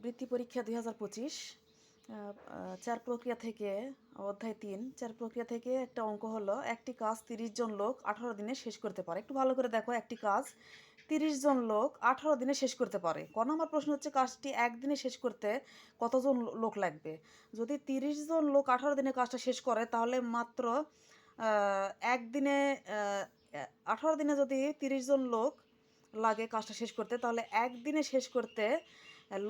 বৃত্তি পরীক্ষা 2025 চার প্রক্রিয়া থেকে অধ্যায় 3 চার প্রক্রিয়া থেকে একটা অঙ্ক হলো একটি কাজ 30 জন লোক 18 দিনে শেষ করতে পারে। একটু ভালো করে দেখো, একটি কাজ 30 জন লোক 18 দিনে শেষ করতে পারে। ক নম্বর প্রশ্ন হচ্ছে কাজটি একদিনে শেষ করতে কতজন লোক লাগবে। যদি 30 জন লোক 18 দিনে কাজটা শেষ করে তাহলে মাত্র একদিনে 18 দিনে যদি 30 জন লোক লাগে কাজটা শেষ করতে, তাহলে একদিনে শেষ করতে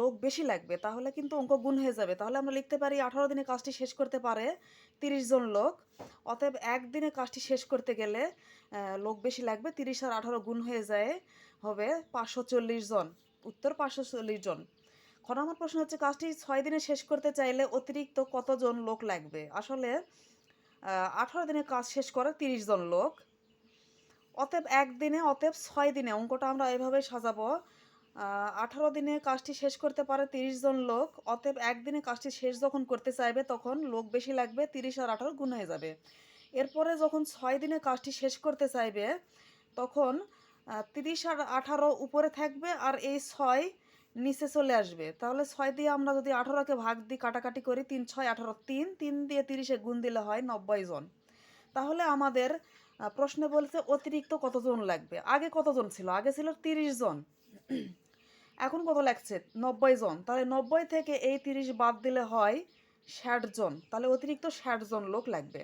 লোক বেশি লাগবে। তাহলে কিন্তু অঙ্ক গুণ হয়ে যাবে। তাহলে আমরা লিখতে পারি 18 দিনে কাজটি শেষ করতে পারে 30 জন লোক, অতএব একদিনে কাজটি শেষ করতে গেলে লোক বেশি লাগবে। 30 আর 18 গুণ হয়ে যায় হবে 540 জন। উত্তর 540 জন। খ নম্বর প্রশ্ন হচ্ছে কাজটি 6 দিনে শেষ করতে চাইলে অতিরিক্ত কতজন লোক লাগবে। আসলে 18 দিনে কাজ শেষ করে 30 জন লোক, অতএব একদিনে, অতএব 6 দিনে। অঙ্কটা আমরা এভাবে সাজাবো। 18 দিনে কাজটি শেষ করতে পারে 30 জন লোক, অতএব একদিনে কাজটি শেষ যখন করতে চাইবে তখন লোক বেশি লাগবে, 30 আর 18 গুণ হয়ে যাবে। এরপরে যখন 6 দিনে কাজটি শেষ করতে চাইবে তখন 30 আর 18 উপরে থাকবে আর এই 6 নিচে চলে আসবে। তাহলে 6 দিয়ে আমরা যদি 18কে ভাগ দিই, কাটাকাটি করি, 3 6 18, 3 দিয়ে 30-এ গুণ দিলে হয় 90 জন। তাহলে আমাদের প্রশ্নে বলছে অতিরিক্ত কতজন লাগবে। আগে কতজন ছিল? আগে ছিল 30 জন, এখন কত লাগছে? 90 জন। তাহলে 90 থেকে এই 30 বাদ দিলে হয় 60 জন। তাহলে অতিরিক্ত 60 জন লোক লাগবে।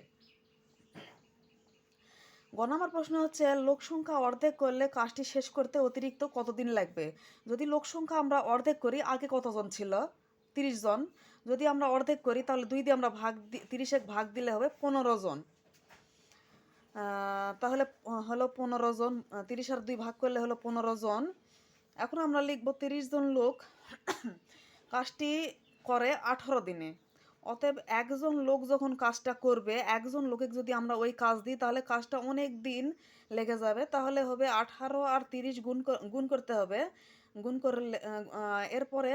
গ নম্বর প্রশ্ন হচ্ছে লোক সংখ্যা অর্ধেক করলে কাজটি শেষ করতে অতিরিক্ত কতদিন লাগবে। যদি লোক সংখ্যা আমরা অর্ধেক করি, আগে কতজন ছিল? 30 জন। যদি আমরা অর্ধেক করি তাহলে 2 দিয়ে আমরা 30-এ ভাগ দিলে হবে 15 জন। তাহলে হলো 15 জন। 30 আর 2 ভাগ করলে হলো 15 জন। এখন আমরা লিখব 30 জন লোক কাজটি করে 18 দিনে। অতএব একজন লোক যখন কাজটা করবে, একজন লোকে যদি আমরা ওই কাজ দিই তাহলে কাজটা অনেক দিন লেগে যাবে। তাহলে হবে 18 আর 30 গুণ করতে হবে। গুণ করলে এরপরে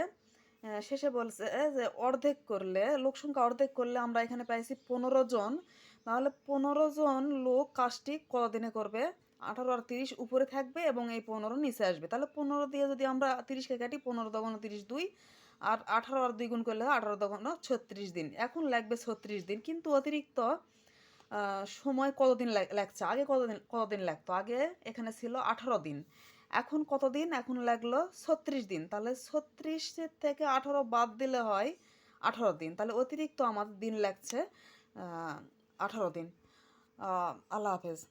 শেষে বলছে যে অর্ধেক করলে, লোক সংখ্যা অর্ধেক করলে আমরা এখানে পাইছি 15 জন। তাহলে 15 জন লোক কাজটি কতদিনে করবে? 18 আর 30 উপরে থাকবে এবং এই 15 নিচে আসবে। তাহলে 15 দিয়ে যদি আমরা 30কে কাটি, 15 দোকানো 30, 2 আর 18 আর 2 গুণ করলে 18 দোকানো 36 দিন। এখন লাগবে 36 দিন। কিন্তু অতিরিক্ত সময় কতদিন লাগছে? আগে কতদিন লাগতো? আগে এখানে ছিল 18 দিন। এখন কতদিন? এখন লাগলো 36 দিন। তাহলে 36 থেকে 18 বাদ দিলে হয় 18 দিন। তাহলে অতিরিক্ত আমাদের দিন লাগছে 18 দিন। আল্লাহ হাফেজ।